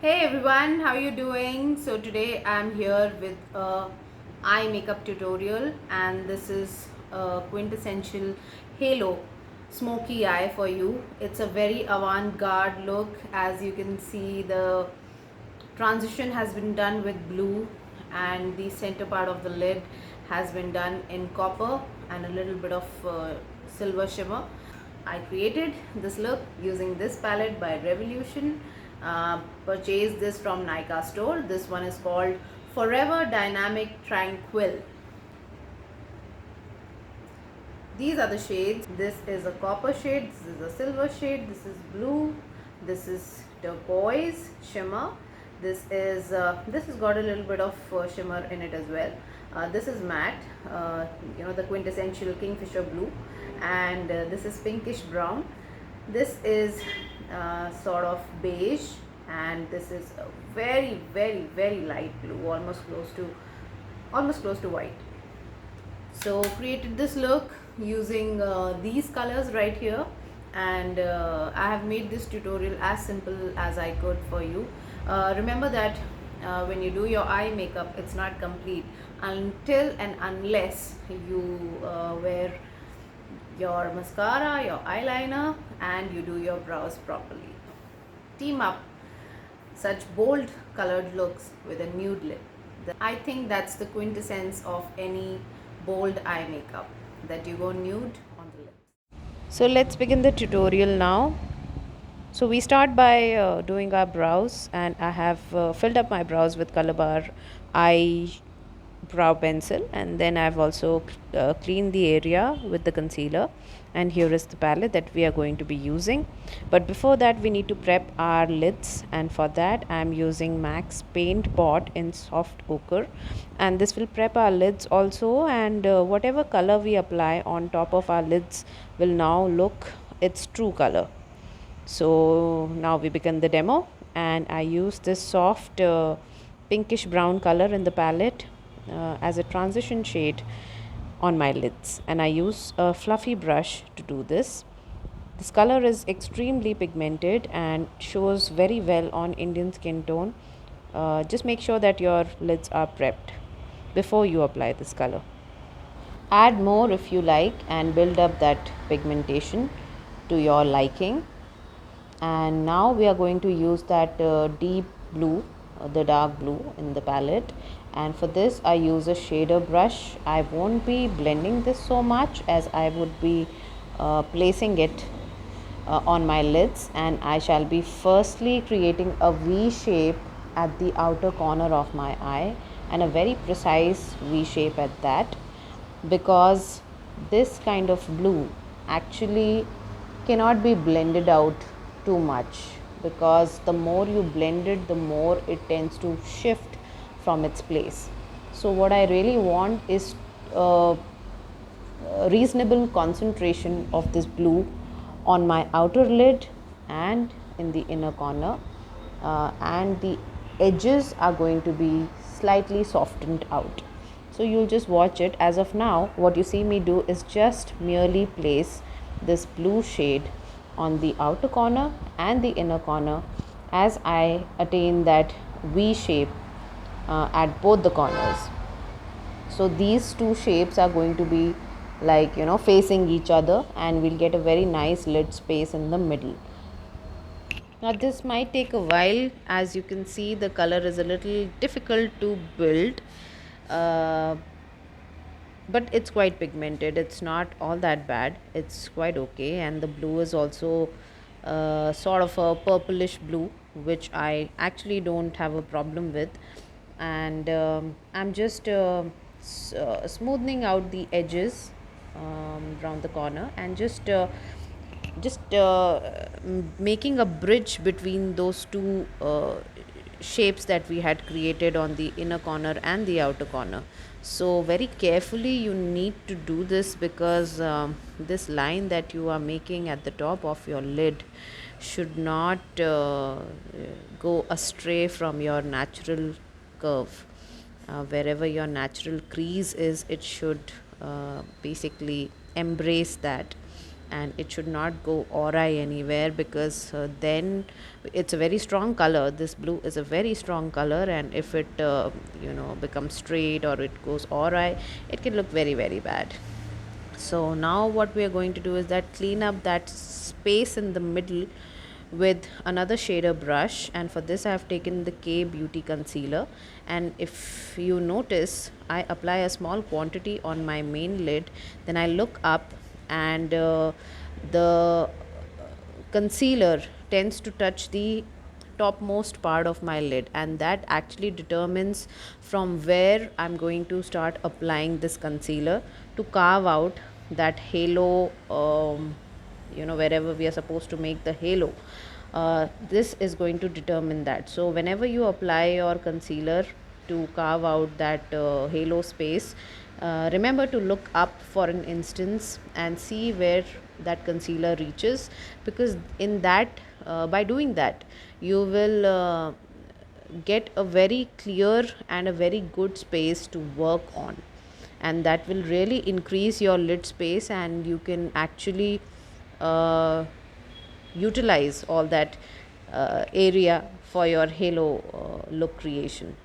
Hey everyone, how you doing? So today I'm here with a eye makeup tutorial, and this is a quintessential halo smoky eye for you. It's a very avant-garde look. As you can see, the transition has been done with blue, and the center part of the lid has been done in copper and a little bit of silver shimmer. I created this look using this palette by Revolution. Purchased this from Nika store. This one is called Forever Dynamic Tranquil. These are the shades. This is a copper shade, this is a silver shade, this is blue, this is turquoise shimmer, this has got a little bit of shimmer in it as well. This is matte, the quintessential kingfisher blue, and this is pinkish brown. This is sort of beige, and this is a very light blue, almost close to white. So created this look using these colors right here, and I have made this tutorial as simple as I could for you. Remember that when you do your eye makeup, it's not complete until and unless you wear your mascara, your eyeliner, and you do your brows properly. Team up such bold colored looks with a nude lip. I think that's the quintessence of any bold eye makeup, that you go nude on the lips. So let's begin the tutorial now. So we start by doing our brows, and I have filled up my brows with Colorbar eye brow pencil, and then I've also cleaned the area with the concealer, and here is the palette that we are going to be using. But before that, we need to prep our lids, and for that I'm using MAC's paint pot in soft ochre, and this will prep our lids also, and whatever color we apply on top of our lids will now look its true color. So now we begin the demo, and I use this soft pinkish brown color in the palette as a transition shade on my lids, and I use a fluffy brush to do this. This color is extremely pigmented and shows very well on Indian skin tone. Just make sure that your lids are prepped before you apply this color. Add more if you like and build up that pigmentation to your liking. And now we are going to use that deep blue, the dark blue in the palette, and for this I use a shader brush. I won't be blending this so much, as I would be placing it on my lids, and I shall be firstly creating a V shape at the outer corner of my eye, and a very precise V shape at that, because this kind of blue actually cannot be blended out too much, because the more you blend it, the more it tends to shift from its place. So what I really want is a reasonable concentration of this blue on my outer lid and in the inner corner, and the edges are going to be slightly softened out. So you'll just watch it. As of now, what you see me do is just merely place this blue shade on the outer corner and the inner corner as I attain that V shape at both the corners. So these two shapes are going to be like, facing each other, and we'll get a very nice lid space in the middle. Now this might take a while. As you can see, the color is a little difficult to build, uh, but it's quite pigmented. It's not all that bad, it's quite okay. And the blue is also sort of a purplish blue, which I actually don't have a problem with. And I'm just smoothing out the edges around the corner, and just making a bridge between those two shapes that we had created on the inner corner and the outer corner. So very carefully you need to do this, because this line that you are making at the top of your lid should not go astray from your natural curve. Wherever your natural crease is, it should basically embrace that, and it should not go awry anywhere, because then it's a very strong color. This blue is a very strong color, and if it becomes straight or it goes awry, it can look very, very bad. So now what we are going to do is that clean up that space in the middle with another shader brush, and for this I have taken the Kay Beauty concealer, and if you notice, I apply a small quantity on my main lid, then I look up, and the concealer tends to touch the topmost part of my lid, and that actually determines from where I'm going to start applying this concealer to carve out that halo, wherever we are supposed to make the halo. This is going to determine that. So whenever you apply your concealer to carve out that halo space, remember to look up for an instance and see where that concealer reaches, because in that by doing that you will get a very clear and a very good space to work on, and that will really increase your lid space, and you can actually uh, utilize all that area for your halo look creation.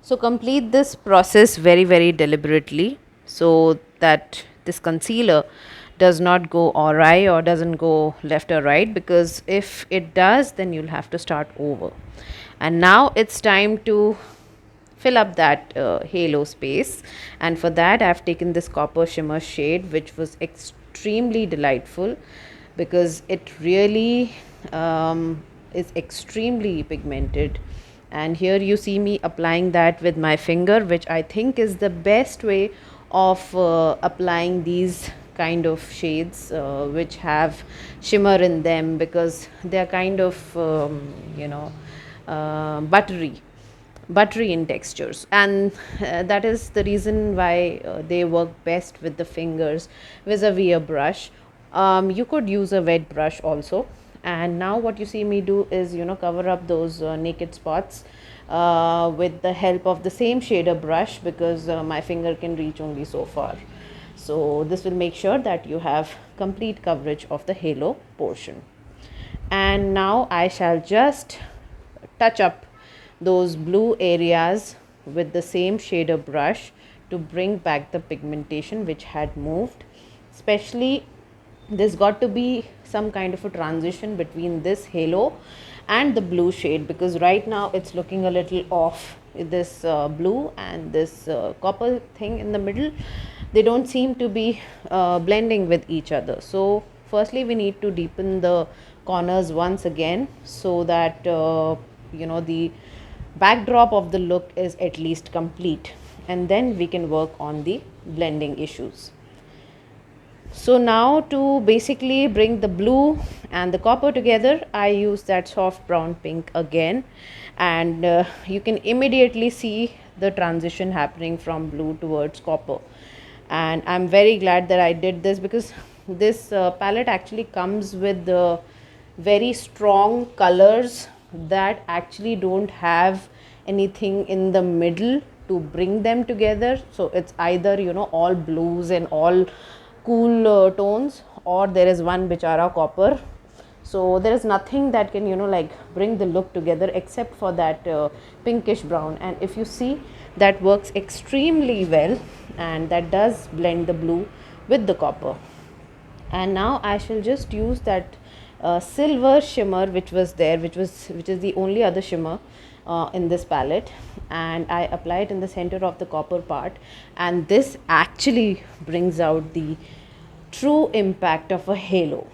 So complete this process very, very deliberately, so that this concealer does not go awry or doesn't go left or right, because if it does, then you'll have to start over. And now it's time to fill up that halo space, and for that I've taken this copper shimmer shade, which was extremely delightful because it really is extremely pigmented. And here you see me applying that with my finger, which I think is the best way of applying these kind of shades which have shimmer in them, because they are kind of buttery in textures, and that is the reason why they work best with the fingers vis-a-vis a brush. You could use a wet brush also. And now what you see me do is cover up those naked spots with the help of the same shader brush, because my finger can reach only so far. So this will make sure that you have complete coverage of the halo portion. And now I shall just touch up those blue areas with the same shader brush to bring back the pigmentation which had moved. Especially there's got to be some kind of a transition between this halo and the blue shade, because right now it's looking a little off. This blue and this copper thing in the middle, they don't seem to be blending with each other. So firstly we need to deepen the corners once again, so that the backdrop of the look is at least complete, and then we can work on the blending issues. So now to basically bring the blue and the copper together, I use that soft brown pink again, and you can immediately see the transition happening from blue towards copper. And I'm very glad that I did this, because this palette actually comes with the very strong colors that actually don't have anything in the middle to bring them together. So it's either all blues and all cool tones, or there is one bichara copper. So there is nothing that can bring the look together except for that pinkish brown. And if you see, that works extremely well, and that does blend the blue with the copper. And now I shall just use that silver shimmer which was there, which is the only other shimmer in this palette, and I apply it in the center of the copper part, and this actually brings out the true impact of a halo.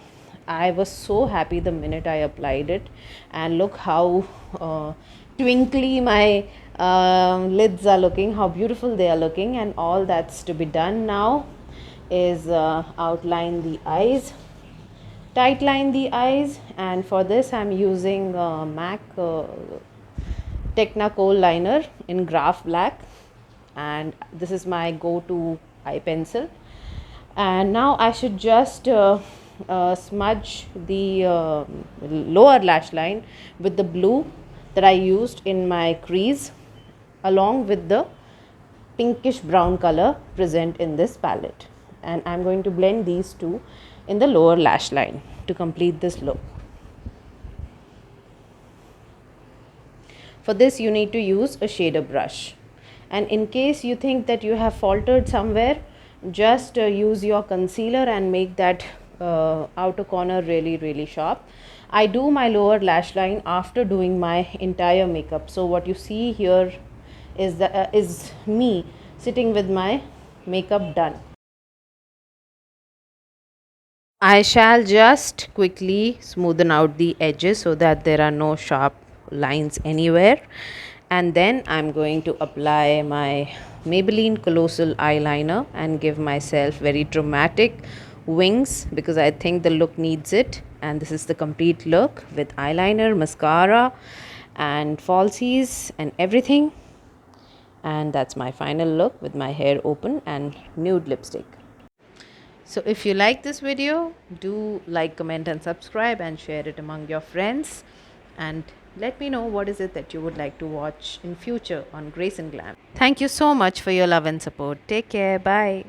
I was so happy the minute I applied it, and look how twinkly my lids are looking, how beautiful they are looking. And all that's to be done now is outline the eyes, tight line the eyes, and for this I'm using MAC Technicolor liner in Graph Black, and this is my go-to eye pencil. And now I should just smudge the lower lash line with the blue that I used in my crease, along with the pinkish brown color present in this palette. And I'm going to blend these two in the lower lash line to complete this look. For this you need to use a shader brush, and in case you think that you have faltered somewhere, just use your concealer and make that outer corner really sharp. I do my lower lash line after doing my entire makeup, so what you see here is me sitting with my makeup done. I shall just quickly smoothen out the edges so that there are no sharp lines anywhere, and then I'm going to apply my Maybelline Colossal eyeliner and give myself very dramatic wings because I think the look needs it. And this is the complete look with eyeliner, mascara and falsies and everything. And that's my final look with my hair open and nude lipstick. So if you like this video, do like, comment and subscribe and share it among your friends, and let me know what is it that you would like to watch in future on Grace and Glam. Thank you so much for your love and support. Take care. Bye.